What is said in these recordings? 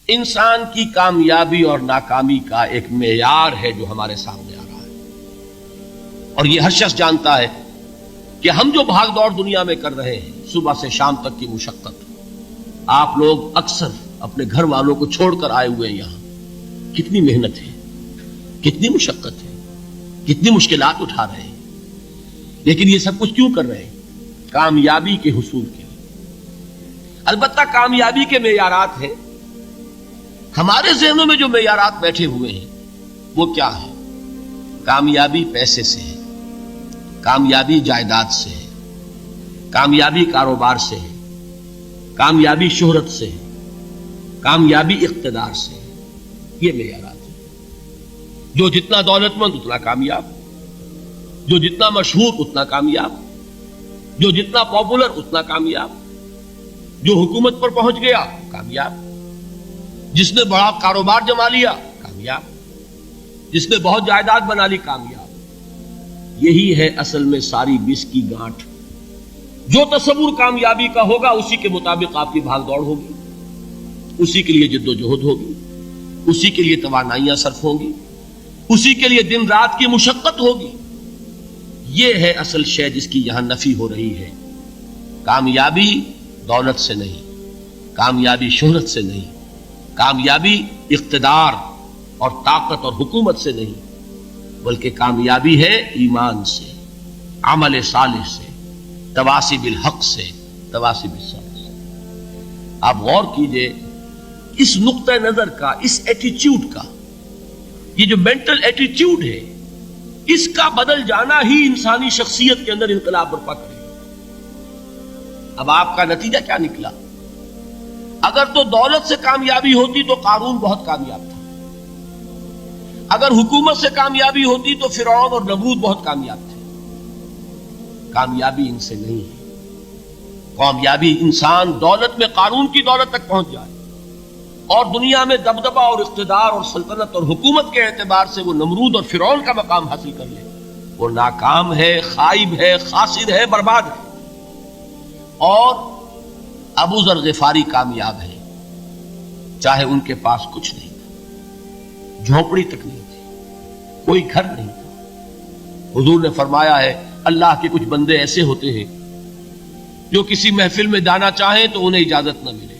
انسان کی کامیابی اور ناکامی کا ایک معیار ہے جو ہمارے سامنے آ رہا ہے، اور یہ ہر شخص جانتا ہے کہ ہم جو بھاگ دوڑ دنیا میں کر رہے ہیں، صبح سے شام تک کی مشقت، آپ لوگ اکثر اپنے گھر والوں کو چھوڑ کر آئے ہوئے ہیں یہاں، کتنی محنت ہے، کتنی مشقت ہے، کتنی مشکلات اٹھا رہے ہیں، لیکن یہ سب کچھ کیوں کر رہے ہیں؟ کامیابی کے حصول کے لیے۔ البتہ کامیابی کے معیارات ہیں، ہمارے ذہنوں میں جو معیارات بیٹھے ہوئے ہیں وہ کیا ہے؟ کامیابی پیسے سے ہے، کامیابی جائیداد سے ہے، کامیابی کاروبار سے ہے، کامیابی شہرت سے ہے، کامیابی اقتدار سے ہے۔ یہ معیارات ہیں۔ جو جتنا دولت مند اتنا کامیاب، جو جتنا مشہور اتنا کامیاب، جو جتنا پاپولر اتنا کامیاب، جو حکومت پر پہنچ گیا کامیاب، جس نے بڑا کاروبار جما لیا کامیاب، جس نے بہت جائیداد بنا لی کامیاب۔ یہی ہے اصل میں ساری بس کی گانٹھ۔ جو تصور کامیابی کا ہوگا اسی کے مطابق آپ کی بھاگ دوڑ ہوگی، اسی کے لیے جد و جہد ہوگی، اسی کے لیے توانائیاں صرف ہوں گی، اسی کے لیے دن رات کی مشقت ہوگی۔ یہ ہے اصل شے جس کی یہاں نفی ہو رہی ہے۔ کامیابی دولت سے نہیں، کامیابی شہرت سے نہیں، کامیابی اقتدار اور طاقت اور حکومت سے نہیں، بلکہ کامیابی ہے ایمان سے، عمل صالح سے، تواصی بالحق سے، تواصی بالصبر سے۔ آپ غور کیجئے اس نقطہ نظر کا، اس ایٹیچیوڈ کا، یہ جو مینٹل ایٹیچیوڈ ہے، اس کا بدل جانا ہی انسانی شخصیت کے اندر انقلاب برپا کرے گا۔ اب آپ کا نتیجہ کیا نکلا؟ اگر تو دولت سے کامیابی ہوتی تو قارون بہت کامیاب تھا، اگر حکومت سے کامیابی ہوتی تو فرعون اور نمرود بہت کامیاب تھے۔ کامیابی ان سے نہیں ہے۔ کامیابی انسان دولت میں قارون کی دولت تک پہنچ جائے اور دنیا میں دبدبہ اور اقتدار اور سلطنت اور حکومت کے اعتبار سے وہ نمرود اور فرعون کا مقام حاصل کر لے، وہ ناکام ہے، خائب ہے، خاسر ہے، برباد ہے۔ اور ابو ذر غفاری کامیاب ہے، چاہے ان کے پاس کچھ نہیں تھا، جھونپڑی تک نہیں تھی، کوئی گھر نہیں تھا۔ حضور نے فرمایا ہے اللہ کے کچھ بندے ایسے ہوتے ہیں جو کسی محفل میں جانا چاہیں تو انہیں اجازت نہ ملے،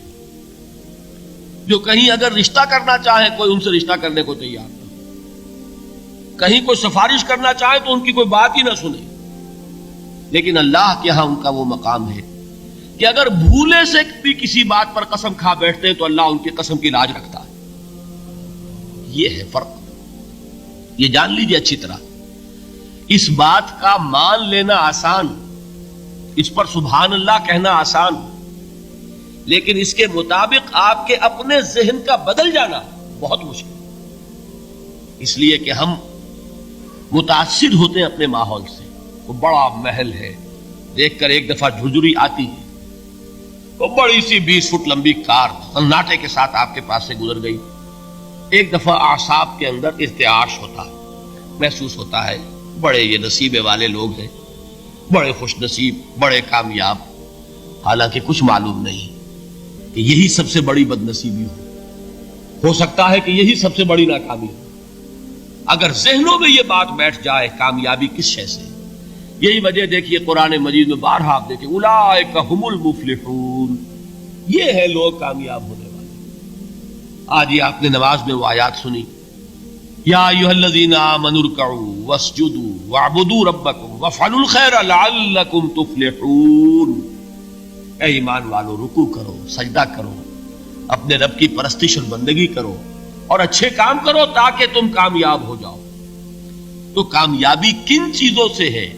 جو کہیں اگر رشتہ کرنا چاہیں کوئی ان سے رشتہ کرنے کو تیار نہ، کہیں کوئی سفارش کرنا چاہے تو ان کی کوئی بات ہی نہ سنے۔ لیکن اللہ کے ہاں ان کا وہ مقام ہے کہ اگر بھولے سے بھی کسی بات پر قسم کھا بیٹھتے ہیں تو اللہ ان کی قسم کی لاج رکھتا ہے۔ یہ ہے فرق، یہ جان لیجیے اچھی طرح۔ اس بات کا مان لینا آسان، اس پر سبحان اللہ کہنا آسان، لیکن اس کے مطابق آپ کے اپنے ذہن کا بدل جانا بہت مشکل، اس لیے کہ ہم متاثر ہوتے ہیں اپنے ماحول سے۔ وہ بڑا محل ہے، دیکھ کر ایک دفعہ جھرجھری آتی ہے، وہ بڑی سی 20 فٹ لمبی کار سناٹے کے ساتھ آپ کے پاس سے گزر گئی، ایک دفعہ اعصاب کے اندر ارتعاش ہوتا ہے، محسوس ہوتا ہے بڑے یہ نصیبے والے لوگ ہیں، بڑے خوش نصیب، بڑے کامیاب، حالانکہ کچھ معلوم نہیں کہ یہی سب سے بڑی بد نصیبی ہو سکتا ہے کہ یہی سب سے بڑی ناکامی ہو۔ اگر ذہنوں میں یہ بات بیٹھ جائے کامیابی کس شے سے، یہی وجہ دیکھیے قرآن مجید میں بارہا آپ دیکھیں اولئک هم المفلحون، یہ ہے لوگ کامیاب ہونے والے۔ آج یہ آپ نے نماز میں وہ آیات سنی، یا ایھا الذین آمنوا ارکعوا واسجدوا واعبدوا ربکم وافعلوا الخیر لعلکم تفلحون۔ اے ایمان والو، رکوع کرو، سجدہ کرو، اپنے رب کی پرستش اور بندگی کرو اور اچھے کام کرو تاکہ تم کامیاب ہو جاؤ۔ تو کامیابی کن چیزوں سے ہے؟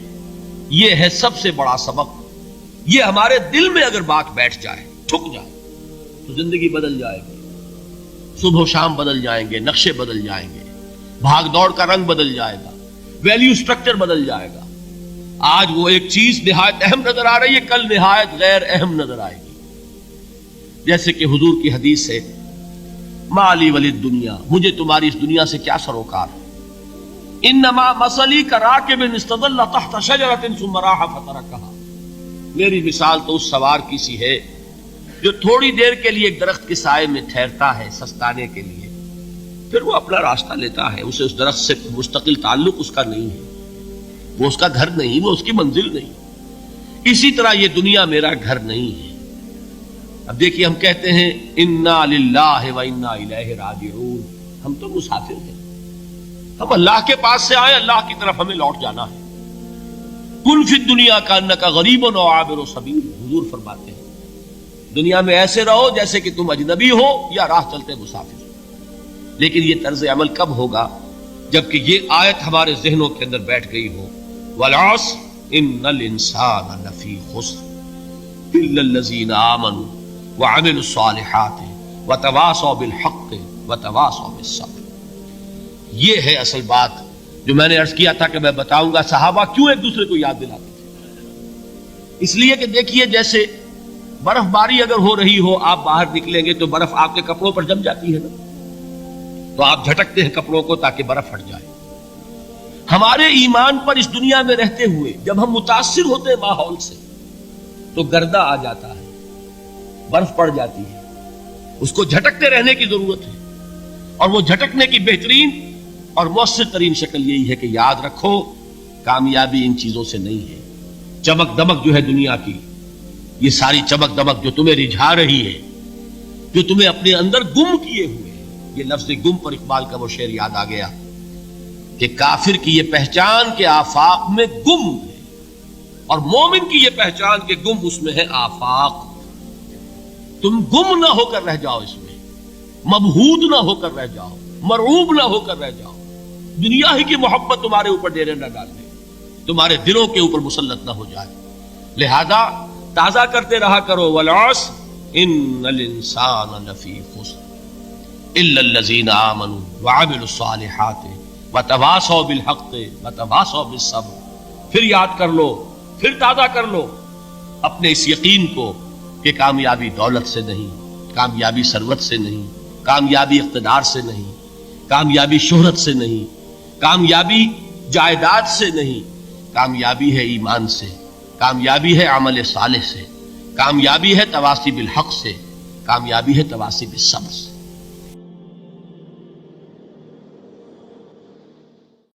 یہ ہے سب سے بڑا سبق۔ یہ ہمارے دل میں اگر بات بیٹھ جائے، ٹھک جائے، تو زندگی بدل جائے گی، صبح و شام بدل جائیں گے، نقشے بدل جائیں گے، بھاگ دوڑ کا رنگ بدل جائے گا، ویلیو سٹرکچر بدل جائے گا۔ آج وہ ایک چیز نہایت اہم نظر آ رہی ہے، کل نہایت غیر اہم نظر آئے گی۔ جیسے کہ حضور کی حدیث ہے مالی وللدنیا، مجھے تمہاری اس دنیا سے کیا سروکار ہے، انما مثلی کراکب استظل تحت شجرۃ ثم راح فترکھا، میری مثال تو اس سوار کی سی ہے جو تھوڑی دیر کے لیے ایک درخت کے سائے میں ٹھہرتا ہے سستانے کے لیے، پھر وہ اپنا راستہ لیتا ہے، اسے اس درخت سے مستقل تعلق اس کا نہیں ہے، وہ اس کا گھر نہیں، وہ اس کی منزل نہیں۔ اسی طرح یہ دنیا میرا گھر نہیں ہے۔ اب دیکھیے ہم کہتے ہیں انا للہ و انا الیہ راجعون، ہم تو مسافر ہیں، ہم اللہ کے پاس سے آئے، اللہ کی طرف ہمیں لوٹ جانا ہے۔ کن فی الدنیا کانک غریب و عابر سبیل، حضور فرماتے ہیں دنیا میں ایسے رہو جیسے کہ تم اجنبی ہو یا راہ چلتے مسافر۔ لیکن یہ طرز عمل کب ہوگا؟ جبکہ یہ آیت ہمارے ذہنوں کے اندر بیٹھ گئی ہو، والعصر ان الانسان لفی خسر الا الذین آمنوا وعملوا الصالحات وتواصوا بالحق وتواصوا بالصبر۔ یہ ہے اصل بات جو میں نے عرض کیا تھا کہ میں بتاؤں گا صحابہ کیوں ایک دوسرے کو یاد دلاتے تھے۔ اس لیے کہ دیکھیے جیسے برف باری اگر ہو رہی ہو، آپ باہر نکلیں گے تو برف آپ کے کپڑوں پر جم جاتی ہے نا، تو آپ جھٹکتے ہیں کپڑوں کو تاکہ برف ہٹ جائے۔ ہمارے ایمان پر اس دنیا میں رہتے ہوئے جب ہم متاثر ہوتے ہیں ماحول سے تو گردہ آ جاتا ہے، برف پڑ جاتی ہے، اس کو جھٹکتے رہنے کی ضرورت ہے۔ اور وہ جھٹکنے کی بہترین اور مؤثر ترین شکل یہی ہے کہ یاد رکھو کامیابی ان چیزوں سے نہیں ہے۔ چمک دمک جو ہے دنیا کی، یہ ساری چمک دمک جو تمہیں رجھا رہی ہے، جو تمہیں اپنے اندر گم کیے ہوئے ہیں، یہ لفظ گم پر اقبال کا وہ شعر یاد آ گیا کہ کافر کی یہ پہچان کہ آفاق میں گم ہے، اور مومن کی یہ پہچان کہ گم اس میں ہے آفاق۔ تم گم نہ ہو کر رہ جاؤ، اس میں مبہوت نہ ہو کر رہ جاؤ، مرعوب نہ ہو کر رہ جاؤ، دنیا ہی کی محبت تمہارے اوپر ڈیرے نہ ڈال دے، تمہارے دلوں کے اوپر مسلط نہ ہو جائے۔ لہذا تازہ کرتے رہا کرو، والعصر ان الانسان لفی خسر الا الذین آمنوا وعملوا الصالحات وتواصوا بالحق وتواصوا بالصبر۔ پھر یاد کر لو، پھر تازہ کر لو اپنے اس یقین کو کہ کامیابی دولت سے نہیں، کامیابی ثروت سے نہیں، کامیابی اقتدار سے نہیں، کامیابی شہرت سے نہیں، کامیابی جائیداد سے نہیں، کامیابی ہے ایمان سے، کامیابی ہے عمل صالح سے، کامیابی ہے تواصی بالحق سے، کامیابی ہے تواصی بالصبر سے۔